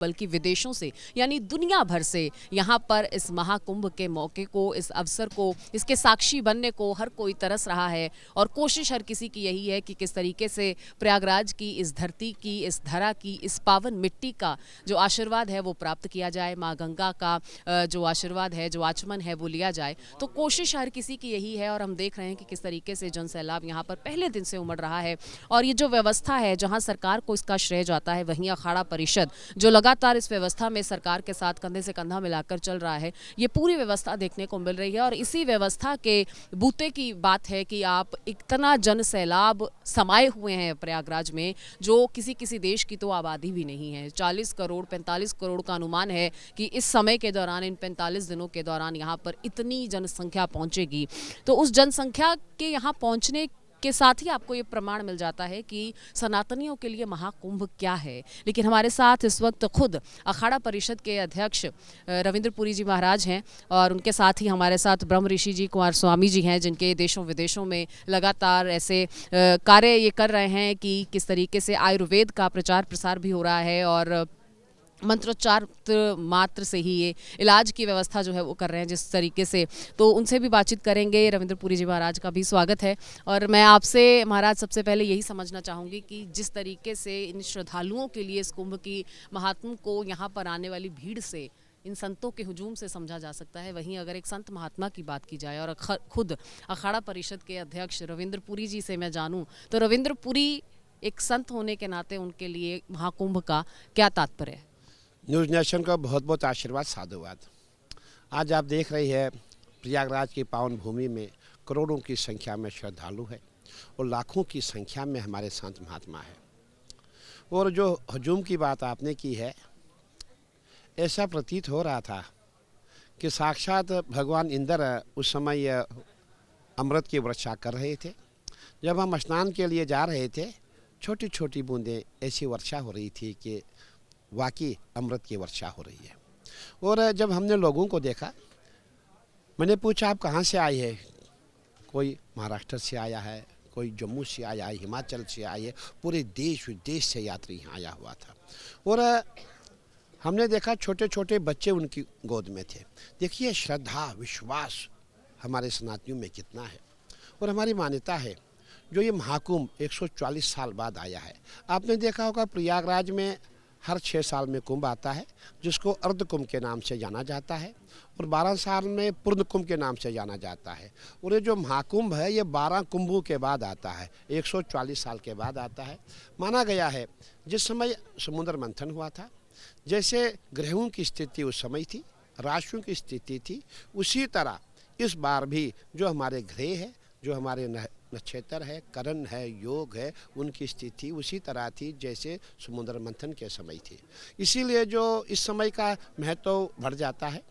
बल्कि विदेशों से यानी दुनिया भर से यहाँ पर इस महाकुंभ के मौके को, इस अवसर को, इसके साक्षी बनने को हर कोई तरस रहा है। और कोशिश हर किसी की यही है कि किस तरीके से प्रयागराज की इस धरती की, इस धरा की, इस पावन मिट्टी का जो आशीर्वाद है वो प्राप्त किया जाए, माँ गंगा का जो आशीर्वाद है, जो आचमन है वो लिया जाए। तो कोशिश हर किसी की यही है और हम देख रहे हैं कि किस तरीके से जन सैलाब यहाँ पर पहले दिन से उमड़ रहा है। और ये जो व्यवस्था है, जहाँ सरकार को इसका श्रेय जाता है, वहीं अखाड़ा परिषद जो लगातार इस व्यवस्था में सरकार के साथ कंधे से कंधा मिलाकर चल रहा है, ये पूरी व्यवस्था देखने को मिल रही है। और इसी व्यवस्था के बूते की बात है कि आप इतना जन सैलाब समाये हुए हैं प्रयागराज में, जो किसी किसी देश की तो आबादी भी नहीं है। 40 करोड़ 45 करोड़ का अनुमान है कि इस समय के दौरान, इन 45 दिनों के दौरान यहाँ पर इतनी जनसंख्या पहुँचेगी। तो उस जनसंख्या के यहाँ पहुँचने के साथ ही आपको ये प्रमाण मिल जाता है कि सनातनियों के लिए महाकुंभ क्या है। लेकिन हमारे साथ इस वक्त खुद अखाड़ा परिषद के अध्यक्ष रविंद्र पुरी जी महाराज हैं और उनके साथ ही हमारे साथ ब्रह्म ऋषि जी कुमार स्वामी जी हैं, जिनके देशों विदेशों में लगातार ऐसे कार्य ये कर रहे हैं कि किस तरीके से आयुर्वेद का प्रचार प्रसार भी हो रहा है और मंत्रोच्चार मात्र से ही ये इलाज की व्यवस्था जो है वो कर रहे हैं जिस तरीके से। तो उनसे भी बातचीत करेंगे। रविंद्र पुरी जी महाराज का भी स्वागत है। और मैं आपसे महाराज सबसे पहले यही समझना चाहूँगी कि जिस तरीके से इन श्रद्धालुओं के लिए इस कुंभ की महात्म को यहाँ पर आने वाली भीड़ से, इन संतों के हुजूम से समझा जा सकता है, वहीं अगर एक संत महात्मा की बात की जाए और खुद अखाड़ा परिषद के अध्यक्ष रविंद्र पुरी जी से मैं जानूँ तो रविंद्र पुरी एक संत होने के नाते उनके लिए महाकुंभ का क्या तात्पर्य है? न्यूज़ नेशन का बहुत बहुत आशीर्वाद, साधुवाद। आज आप देख रही है प्रयागराज की पावन भूमि में करोड़ों की संख्या में श्रद्धालु है और लाखों की संख्या में हमारे संत महात्मा है। और जो हजूम की बात आपने की है, ऐसा प्रतीत हो रहा था कि साक्षात भगवान इंद्र उस समय अमृत की वर्षा कर रहे थे। जब हम स्नान के लिए जा रहे थे, छोटी छोटी बूंदें ऐसी वर्षा हो रही थी कि वाकई अमृत की वर्षा हो रही है। और जब हमने लोगों को देखा, मैंने पूछा आप कहाँ से आए हैं? कोई महाराष्ट्र से आया है, कोई जम्मू से आया है, हिमाचल से आए है, पूरे देश विदेश से यात्री यहाँ आया हुआ था। और हमने देखा छोटे छोटे बच्चे उनकी गोद में थे। देखिए श्रद्धा विश्वास हमारे सनातनियों में कितना है। और हमारी मान्यता है जो ये महाकुंभ 140 साल बाद आया है। आपने देखा होगा प्रयागराज में हर 6 साल में कुंभ आता है, जिसको अर्ध कुंभ के नाम से जाना जाता है, और 12 साल में पूर्ण कुंभ के नाम से जाना जाता है। और ये जो महाकुंभ है ये 12 कुंभों के बाद आता है, 140 साल के बाद आता है। माना गया है जिस समय समुद्र मंथन हुआ था, जैसे ग्रहों की स्थिति उस समय थी, राशियों की स्थिति थी, उसी तरह इस बार भी जो हमारे ग्रह है, जो हमारे नक्षत्र है, करण है, योग है, उनकी स्थिति उसी तरह थी जैसे समुद्र मंथन के समय थी। इसीलिए जो इस समय का महत्व बढ़ जाता है।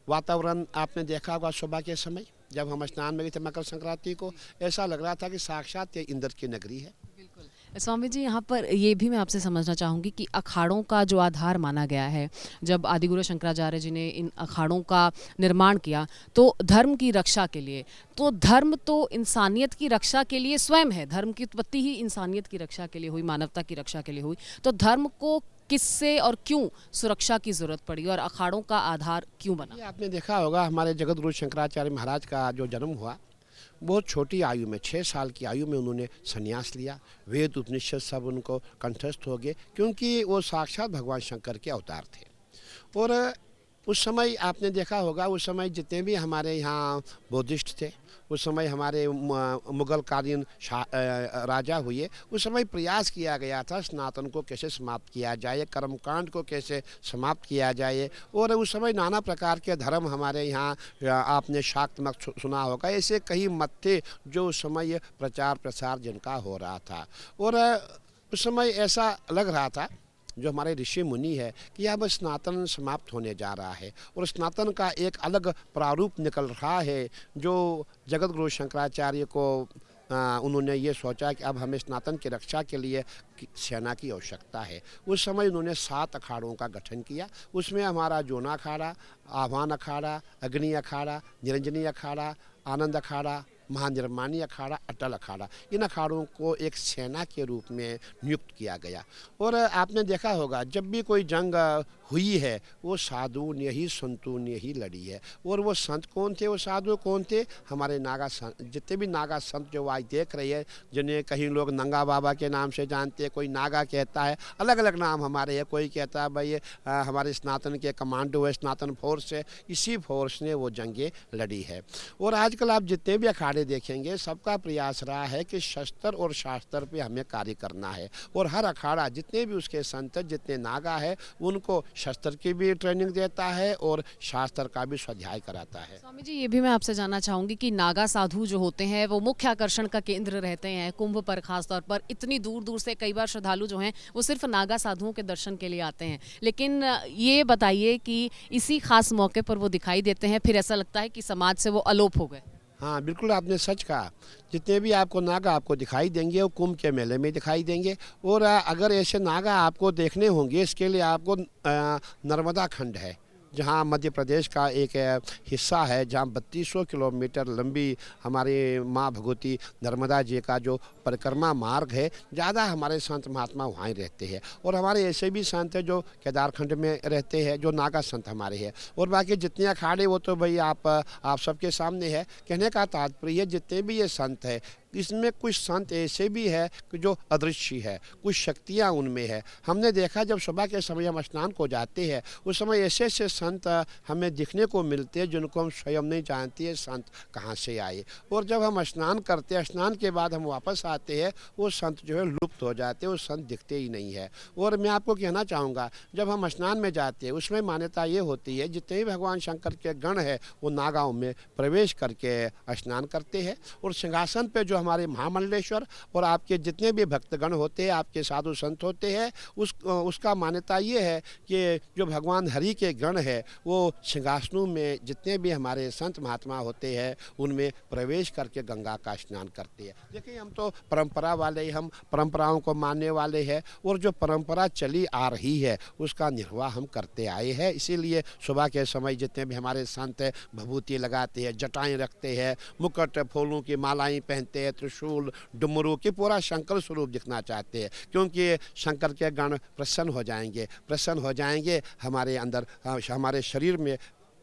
वातावरण आपने देखा होगा सुबह के समय जब हम स्नान में गए थे मकर संक्रांति को, ऐसा लग रहा था कि साक्षात ये इंद्र की नगरी है। बिल्कुल स्वामी जी, यहाँ पर ये भी मैं आपसे समझना चाहूँगी कि अखाड़ों का जो आधार माना गया है, जब आदिगुरु शंकराचार्य जी ने इन अखाड़ों का निर्माण किया तो धर्म की रक्षा के लिए, तो धर्म तो इंसानियत की रक्षा के लिए स्वयं है। धर्म की उत्पत्ति ही इंसानियत की रक्षा के लिए हुई, मानवता की रक्षा के लिए हुई। तो धर्म को किससे और क्यों सुरक्षा की जरूरत पड़ी और अखाड़ों का आधार क्यों बना? ये आपने देखा होगा हमारे जगत गुरु शंकराचार्य महाराज का जो जन्म हुआ, बहुत छोटी आयु में 6 साल की आयु में उन्होंने संन्यास लिया। वेद उपनिषद सब उनको कंठस्थ हो गए, क्योंकि वो साक्षात भगवान शंकर के अवतार थे। और उस समय आपने देखा होगा, उस समय जितने भी हमारे यहाँ बुद्धिस्ट थे, उस समय हमारे मुगल कालीन राजा हुए, उस समय प्रयास किया गया था सनातन को कैसे समाप्त किया जाए, कर्मकांड को कैसे समाप्त किया जाए। और उस समय नाना प्रकार के धर्म हमारे यहाँ, आपने शाक्त मत सुना होगा, ऐसे कई मत थे जो उस समय प्रचार प्रसार जिनका हो रहा था। और उस समय ऐसा लग रहा था जो हमारे ऋषि मुनि है कि अब सनातन समाप्त होने जा रहा है और सनातन का एक अलग प्रारूप निकल रहा है। जो जगत गुरु शंकराचार्य को उन्होंने ये सोचा कि अब हमें सनातन की रक्षा के लिए सेना की आवश्यकता है। उस समय उन्होंने 7 अखाड़ों का गठन किया। उसमें हमारा जोना अखाड़ा, आह्वान अखाड़ा, अग्नि अखाड़ा, निरंजनी अखाड़ा, आनंद अखाड़ा महानिर्माणी अखाड़ा, अटल अखाड़ा, इन अखाड़ों को एक सेना के रूप में नियुक्त किया गया। और आपने देखा होगा जब भी कोई जंग हुई है वो साधु ने ही, संतों ने ही लड़ी है। और वो संत कौन थे, वो साधु कौन थे? हमारे नागा संत, जितने भी नागा संत जो आज देख रहे हैं, जिन्हें कहीं लोग नंगा बाबा के नाम से जानते हैं, कोई नागा कहता है, अलग अलग नाम हमारे है। कोई कहता है भाई ये हमारे सनातन के कमांडो है, सनातन फोर्स है, इसी फोर्स ने वो जंगें लड़ी है। और आजकल आप जितने भी अखाड़े देखेंगे सबका प्रयास रहा है कि शस्त्र और शास्त्र पे हमें कार्य करना है। और हर अखाड़ा जितने भी उसके संत, जितने नागा है, उनको शस्त्र की भी ट्रेनिंग देता है और शास्त्र का भी स्वाध्याय कराता है। स्वामी जी, ये भी मैं आपसे जानना चाहूंगी कि नागा साधु जो होते हैं वो मुख्य आकर्षण का केंद्र रहते हैं कुंभ पर, खासतौर पर इतनी दूर दूर से कई बार श्रद्धालु जो हैं वो सिर्फ नागा साधुओं के दर्शन के लिए आते हैं। लेकिन ये बताइए कि इसी खास मौके पर वो दिखाई देते हैं, फिर ऐसा लगता है कि समाज से वो अलोप हो गए। हाँ, बिल्कुल आपने सच कहा। जितने भी आपको नागा आपको दिखाई देंगे वो कुंभ के मेले में दिखाई देंगे। और अगर ऐसे नागा आपको देखने होंगे, इसके लिए आपको नर्मदा खंड है, जहाँ मध्य प्रदेश का एक हिस्सा है, जहाँ 3200 किलोमीटर लंबी हमारी माँ भगवती नर्मदा जी का जो परिक्रमा मार्ग है, ज़्यादा हमारे संत महात्मा वहाँ ही रहते हैं। और हमारे ऐसे भी संत हैं जो केदारखंड में रहते हैं, जो नागा संत हमारे हैं। और बाकी जितने अखाड़े वो तो भाई आप सबके सामने है। कहने का तात्पर्य जितने भी ये संत है, इसमें कुछ संत ऐसे भी है कि जो अदृश्य है, कुछ शक्तियाँ उनमें है। हमने देखा जब सुबह के समय हम स्नान को जाते हैं, उस समय ऐसे ऐसे संत हमें दिखने को मिलते हैं जिनको हम स्वयं नहीं जानते हैं संत कहाँ से आए। और जब हम स्नान करते हैं, स्नान के बाद हम वापस आते हैं, वो संत जो है लुप्त हो जाते हैं, वो संत दिखते ही नहीं है। और मैं आपको कहना चाहूँगा, जब हम स्नान में जाते हैं उसमें मान्यता ये होती है जितने भी भगवान शंकर के गण है वो नागाओं में प्रवेश करके स्नान करते हैं। और सिंहासन पर जो हमारे महामंडलेश्वर और आपके जितने भी भक्तगण होते हैं, आपके साधु संत होते हैं, उसका मान्यता ये है कि जो भगवान हरि के गण है वो सिंहासनों में जितने भी हमारे संत महात्मा होते हैं उनमें प्रवेश करके गंगा का स्नान करते हैं। देखिए, हम तो परंपरा वाले, हम परंपराओं को मानने वाले हैं और जो परंपरा चली आ रही है उसका निर्वाह हम करते आए हैं। इसीलिए सुबह के समय जितने भी हमारे संत हैं भभूति लगाते हैं, जटाएं रखते हैं, मुकुट फूलों की मालाएं पहनते हैं, त्रिशूल डुमरू की पूरा शंकर स्वरूप दिखना चाहते हैं, क्योंकि शंकर के गण प्रसन्न हो जाएंगे हमारे अंदर, हमारे शरीर में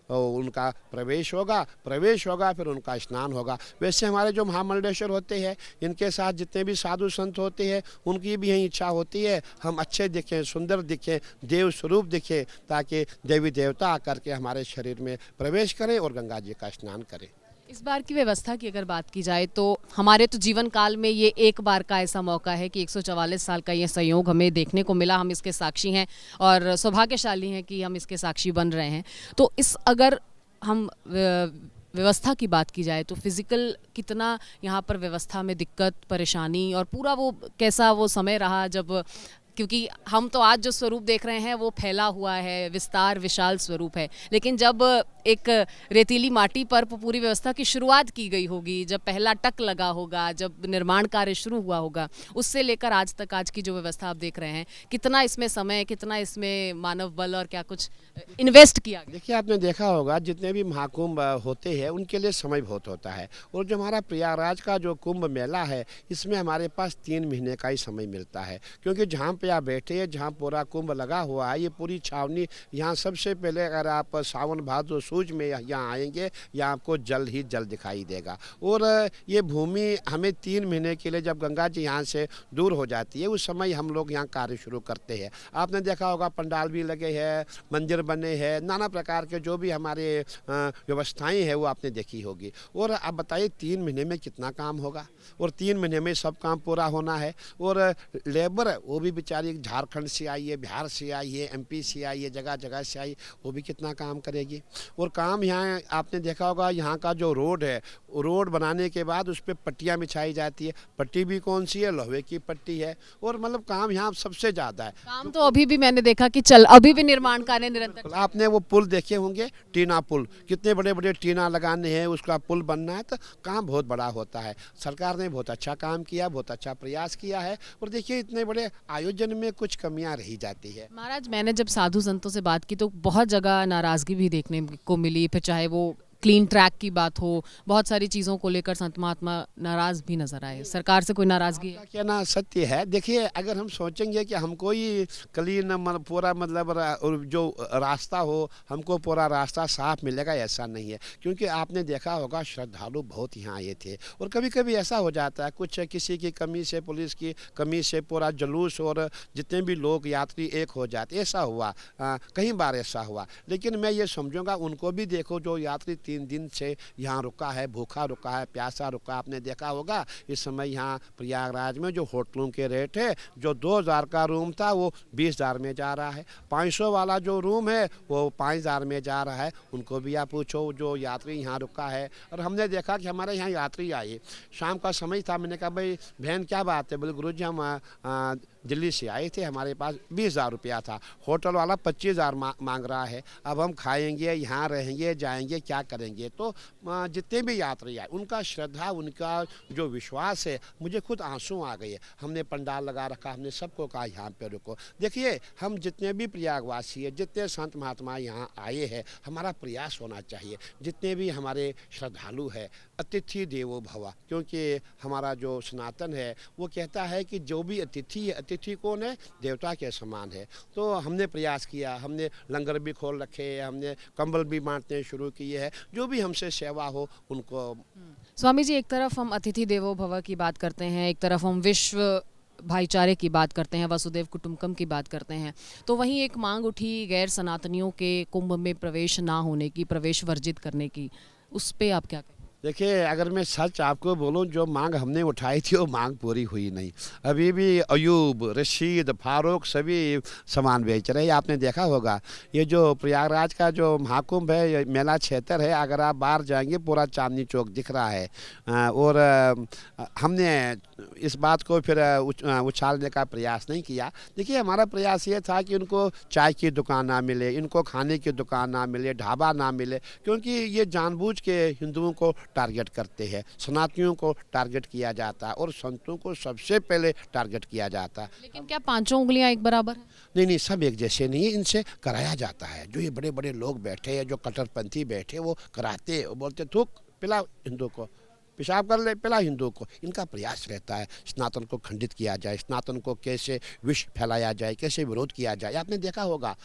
उनका प्रवेश होगा, फिर उनका स्नान होगा। वैसे हमारे जो महामंडलेश्वर होते हैं, इनके साथ जितने भी साधु संत होते हैं उनकी भी यही इच्छा होती है हम अच्छे दिखें, सुंदर दिखें, देव स्वरूप दिखें, ताकि देवी देवता आकर के हमारे शरीर में प्रवेश करें और गंगा जी का स्नान करें। इस बार की व्यवस्था की अगर बात की जाए तो हमारे तो जीवन काल में ये एक बार का ऐसा मौका है कि 144 साल का ये संयोग हमें देखने को मिला, हम इसके साक्षी हैं और सौभाग्यशाली हैं कि हम इसके साक्षी बन रहे हैं। तो इस अगर हम व्यवस्था की बात की जाए तो फिज़िकल कितना यहाँ पर व्यवस्था में दिक्कत परेशानी और पूरा वो कैसा वो समय रहा, जब क्योंकि हम तो आज जो स्वरूप देख रहे हैं वो फैला हुआ है, विस्तार विशाल स्वरूप है, लेकिन जब एक रेतीली माटी पर पूरी व्यवस्था की शुरुआत की गई होगी, जब पहला टक लगा होगा, जब निर्माण कार्य शुरू हुआ होगा, उससे लेकर आज तक आज की जो व्यवस्था आप देख रहे हैं, कितना इसमें समय, कितना इसमें मानव बल और क्या कुछ इन्वेस्ट किया गया? देखिए, आपने देखा होगा जितने भी महाकुंभ होते हैं उनके लिए समय बहुत होता है। और जो हमारा प्रयागराज का जो कुंभ मेला है, इसमें हमारे पास 3 महीने का ही समय मिलता है, क्योंकि जहाँ पे आप बैठे हैं, जहाँ पूरा कुंभ लगा हुआ है, ये पूरी छावनी, यहाँ सबसे पहले अगर आप सावन भादो सूज में यहाँ आएंगे, यहाँ आपको जल ही जल दिखाई देगा। और ये भूमि हमें 3 महीने के लिए, जब गंगा जी यहाँ से दूर हो जाती है, उस समय हम लोग यहाँ कार्य शुरू करते हैं। आपने देखा होगा पंडाल भी लगे हैं, मंदिर बने हैं, नाना प्रकार के जो भी हमारे व्यवस्थाएं हैं वो आपने देखी होगी। और आप बताइए 3 महीने में कितना काम होगा, और 3 महीने में सब काम पूरा होना है। और लेबर वो भी बेचारी झारखंड से आई है, बिहार से आई है, MP से आई है, जगह जगह से आई, वो भी कितना काम करेगी। और काम यहाँ आपने देखा होगा, यहाँ का जो रोड है, रोड बनाने के बाद उस पर पट्टियाँ बिछाई जाती है, पट्टी भी कौन सी है, लोहे की पट्टी है। और मतलब काम यहाँ सबसे ज़्यादा है। काम तो अभी भी मैंने देखा कि अभी भी निर्माण कार्य निरंतर। आपने वो पुल देखे होंगे, टीना पुल, कितने बड़े बड़े टीना लगाने हैं, उसका पुल बनना है, तो काम बहुत बड़ा होता है। सरकार ने बहुत अच्छा काम किया, बहुत अच्छा प्रयास किया है। और देखिए, इतने बड़े आयोजन में कुछ कमियां रही जाती है। महाराज, मैंने जब साधु संतों से बात की तो बहुत जगह नाराज़गी भी देखने को मिली, फिर चाहे वो क्लीन ट्रैक की बात हो, बहुत सारी चीज़ों को लेकर संत महात्मा नाराज़ भी नजर आए। सरकार से कोई नाराज़गी है? क्या ना सत्य है। देखिए, अगर हम सोचेंगे कि हमको ही क्लीन पूरा मतलब जो रास्ता हो, हमको पूरा रास्ता साफ मिलेगा, ऐसा नहीं है। क्योंकि आपने देखा होगा श्रद्धालु बहुत यहाँ आए थे, और कभी कभी ऐसा हो जाता है कुछ किसी की कमी से, पुलिस की कमी से पूरा जुलूस और जितने भी लोग यात्री एक हो जाते, ऐसा हुआ कई बार ऐसा हुआ। लेकिन मैं ये समझूंगा उनको भी देखो जो यात्री 3 दिन से यहाँ रुका है, भूखा रुका है, प्यासा रुका। आपने देखा होगा इस समय यहाँ प्रयागराज में जो होटलों के रेट है, जो 2000 का रूम था वो 20,000 में जा रहा है, 500 वाला जो रूम है वो 5,000 में जा रहा है। उनको भी आप पूछो जो यात्री यहाँ रुका है। और हमने देखा कि हमारे यहाँ यात्री आए, शाम का समय था, मैंने कहा भाई बहन क्या बात है, बोले गुरुजी हम दिल्ली से आए थे, हमारे पास 20,000 रुपया था, होटल वाला 25,000 मांग रहा है, अब हम खाएंगे, यहाँ रहेंगे, जाएंगे, क्या करेंगे। तो जितने भी यात्री आए उनका श्रद्धा, उनका जो विश्वास है, मुझे खुद आंसू आ गए। हमने पंडाल लगा रखा, हमने सबको कहा यहाँ पे रुको। देखिए, हम जितने भी प्रयागवासी है, जितने संत महात्मा यहाँ आए हैं, हमारा प्रयास होना चाहिए, जितने भी हमारे श्रद्धालु है, अतिथि देवो भव। क्योंकि हमारा जो सनातन है वो कहता है कि जो भी अतिथि है, अतिथि कौन है, देवता के समान है। तो हमने प्रयास किया, हमने लंगर भी खोल रखे, हमने कंबल भी बांटने शुरू किए हैं, जो भी हमसे सेवा हो उनको। स्वामी जी, एक तरफ हम अतिथि देवो भव की बात करते हैं, एक तरफ हम विश्व भाईचारे की बात करते हैं, वसुदेव कुटुंबकम की बात करते हैं, तो वहीं एक मांग उठी गैर सनातनियों के कुंभ में प्रवेश ना होने की, प्रवेश वर्जित करने की, उस पे आप क्या कहें? देखिए, अगर मैं सच आपको बोलूं, जो मांग हमने उठाई थी वो मांग पूरी हुई नहीं। अभी भी अयूब, रशीद, फारूक सभी सामान बेच रहे हैं। आपने देखा होगा ये जो प्रयागराज का जो महाकुंभ है, ये मेला क्षेत्र है, अगर आप बाहर जाएंगे पूरा चांदनी चौक दिख रहा है। और हमने इस बात को फिर उछालने का प्रयास नहीं किया। देखिए, हमारा प्रयास ये था कि उनको चाय की दुकान ना मिले, इनको खाने की दुकान ना मिले, ढाबा ना मिले, क्योंकि ये जानबूझ के हिंदुओं को टारगेट करते हैं, सनातनियों को टारगेट किया जाता है और संतों को सबसे पहले टारगेट किया जाता है। लेकिन क्या पांचों उंगलियां एक बराबर हैं? नहीं, सब एक जैसे नहीं है, इनसे कराया जाता है। जो ये बड़े बड़े लोग बैठे हैं, जो कट्टरपंथी बैठे, वो कराते हैं, वो बोलते थूक पिला हिंदू को, पेशाब कर ले पिला हिंदू को। इनका प्रयास रहता है सनातन को खंडित किया जाए, सनातन को कैसे विष फैलाया जाए, कैसे विरोध किया जाए। आपने देखा होगा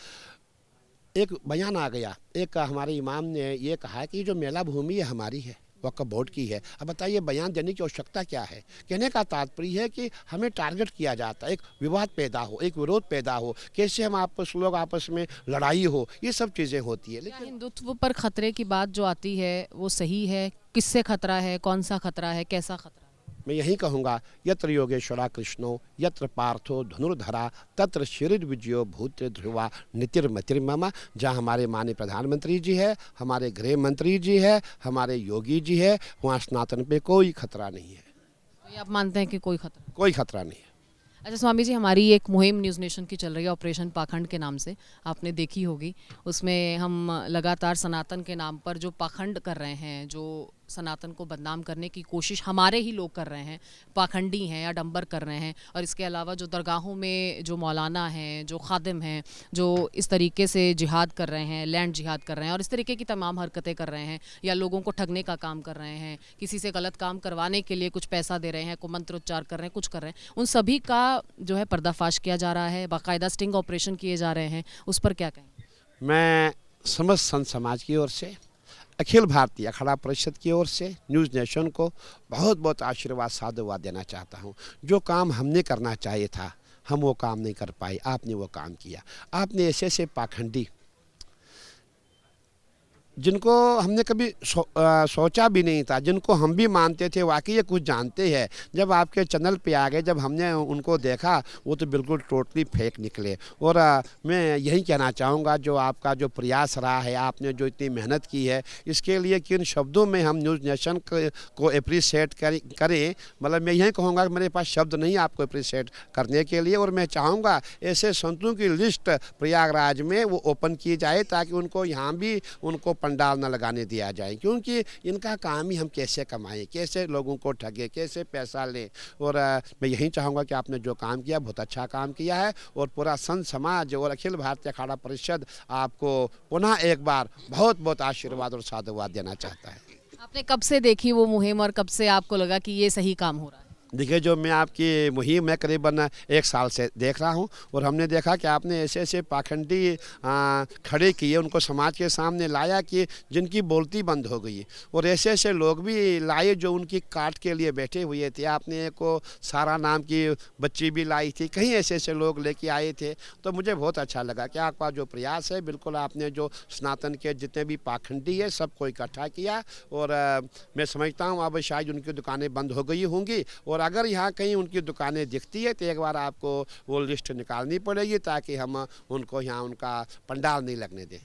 एक बयान आ गया, एक हमारे इमाम ने ये कहा कि जो मेला भूमि है हमारी है, वक्फ बोर्ड की है। अब बताइए बयान देने की आवश्यकता क्या है? कहने का तात्पर्य है कि हमें टारगेट किया जाता है, एक विवाद पैदा हो, एक विरोध पैदा हो, कैसे हम लोग आपस में लड़ाई हो, ये सब चीज़ें होती है। लेकिन हिंदुत्व पर खतरे की बात जो आती है वो सही है? किससे खतरा है, कौन सा खतरा है, कैसा खतरा है? मैं यही कहूँगा, यत्र योगेश्वरा कृष्णो यत्र पार्थो धनुर्धरा तत्र शरीर विजयो भूत ध्रुवा नितिर्मतिर्मम। जहाँ हमारे माननीय प्रधानमंत्री जी है, हमारे गृह मंत्री जी है, हमारे योगी जी है, वहाँ सनातन पे कोई खतरा नहीं है। तो आप मानते हैं कि कोई खतरा नहीं है। अच्छा स्वामी जी, हमारी एक मुहिम न्यूज़ नेशन की चल रही है ऑपरेशन पाखंड के नाम से, आपने देखी होगी। उसमें हम लगातार सनातन के नाम पर जो पाखंड कर रहे हैं, जो सनातन को बदनाम करने की कोशिश हमारे ही लोग कर रहे हैं, पाखंडी हैं, आडंबर कर रहे हैं। और इसके अलावा जो दरगाहों में जो मौलाना हैं, जो खादिम हैं, जो इस तरीके से जिहाद कर रहे हैं, लैंड जिहाद कर रहे हैं और इस तरीके की तमाम हरकतें कर रहे हैं, या लोगों को ठगने का काम कर रहे हैं, किसी से गलत काम करवाने के लिए कुछ पैसा दे रहे हैं, को मंत्रोच्चार कर रहे हैं, कुछ कर रहे हैं, उन सभी का जो है पर्दाफाश किया जा रहा है, बाकायदा स्टिंग ऑपरेशन किए जा रहे हैं, उस पर क्या कहें? मैं समस्त संत समाज की ओर से, अखिल भारतीय अखाड़ा परिषद की ओर से न्यूज़ नेशन को बहुत बहुत आशीर्वाद साधुवाद देना चाहता हूँ। जो काम हमने करना चाहिए था, हम वो काम नहीं कर पाए, आपने वो काम किया। आपने ऐसे ऐसे पाखंडी जिनको हमने कभी सोचा भी नहीं था, जिनको हम भी मानते थे वाकई ये कुछ जानते हैं, जब आपके चैनल पे आ गए, जब हमने उनको देखा, वो तो बिल्कुल टोटली फेक निकले। और मैं यही कहना चाहूँगा, जो आपका जो प्रयास रहा है, आपने जो इतनी मेहनत की है, इसके लिए किन शब्दों में हम न्यूज़ नेशन को अप्रिशिएट करें, मतलब मैं यही कहूँगा कि मेरे पास शब्द नहीं आपको अप्रिशिएट करने के लिए। और मैं चाहूँगा ऐसे संतों की लिस्ट प्रयागराज में वो ओपन की जाए, ताकि उनको यहाँ भी उनको पंडाल न लगाने दिया जाए, क्योंकि इनका काम ही हम कैसे कमाएं, कैसे लोगों को ठगे, कैसे पैसा लें। और मैं यही चाहूँगा कि आपने जो काम किया बहुत अच्छा काम किया है, और पूरा संत समाज और अखिल भारतीय अखाड़ा परिषद आपको पुनः एक बार बहुत बहुत आशीर्वाद और साधुवाद देना चाहता है। आपने कब से देखी वो मुहिम और कब से आपको लगा कि ये सही काम हो रहा है? देखिए, जो मैं आपकी मुहिम में करीबन 1 साल से देख रहा हूं, और हमने देखा कि आपने ऐसे ऐसे पाखंडी खड़े किए, उनको समाज के सामने लाया कि जिनकी बोलती बंद हो गई, और ऐसे ऐसे लोग भी लाए जो उनकी काट के लिए बैठे हुए थे। आपने को सारा नाम की बच्ची भी लाई थी, कहीं ऐसे ऐसे लोग लेके आए थे। तो मुझे बहुत अच्छा लगा कि आपका जो प्रयास है, बिल्कुल आपने जो सनातन के जितने भी पाखंडी है सबको इकट्ठा किया। और मैं समझता हूँ अब शायद उनकी दुकानें बंद हो गई होंगी, और अगर यहाँ कहीं उनकी दुकानें दिखती है तो एक बार आपको वो लिस्ट निकालनी पड़ेगी, ताकि हम उनको यहाँ उनका पंडाल नहीं लगने दें।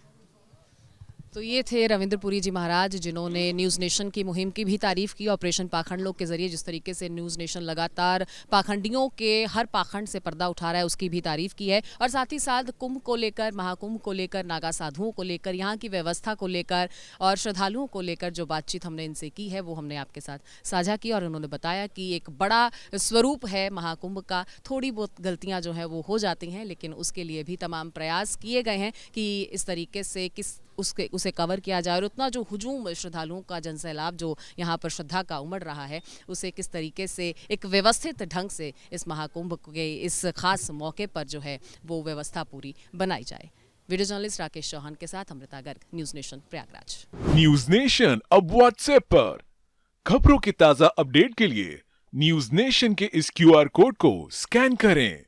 तो ये थे रविंद्र पुरी जी महाराज, जिन्होंने न्यूज़ नेशन की मुहिम की भी तारीफ की। ऑपरेशन पाखंड लोग के जरिए जिस तरीके से न्यूज़ नेशन लगातार पाखंडियों के हर पाखंड से पर्दा उठा रहा है, उसकी भी तारीफ की है। और साथ ही साथ कुंभ को लेकर, महाकुंभ को लेकर, नागा साधुओं को लेकर, यहाँ की व्यवस्था को लेकर और श्रद्धालुओं को लेकर जो बातचीत हमने इनसे की है वो हमने आपके साथ साझा की। और उन्होंने बताया कि एक बड़ा स्वरूप है महाकुंभ का, थोड़ी बहुत गलतियाँ जो हैं वो हो जाती हैं, लेकिन उसके लिए भी तमाम प्रयास किए गए हैं कि इस तरीके से उसे कवर किया जाए, और उतना जो हुजूम श्रद्धालुओं का जनसैलाब जो यहाँ पर श्रद्धा का उमड़ रहा है, उसे किस तरीके से एक व्यवस्थित ढंग से इस महाकुंभ के इस खास मौके पर जो है वो व्यवस्था पूरी बनाई जाए। वीडियो जर्नलिस्ट राकेश चौहान के साथ Amrita Garg, news nation Prayagraj. News nation अब व्हाट्सएप पर खबरों के ताज़ा अपडेट के लिए न्यूज़ नेशन के इस QR कोड को स्कैन करें।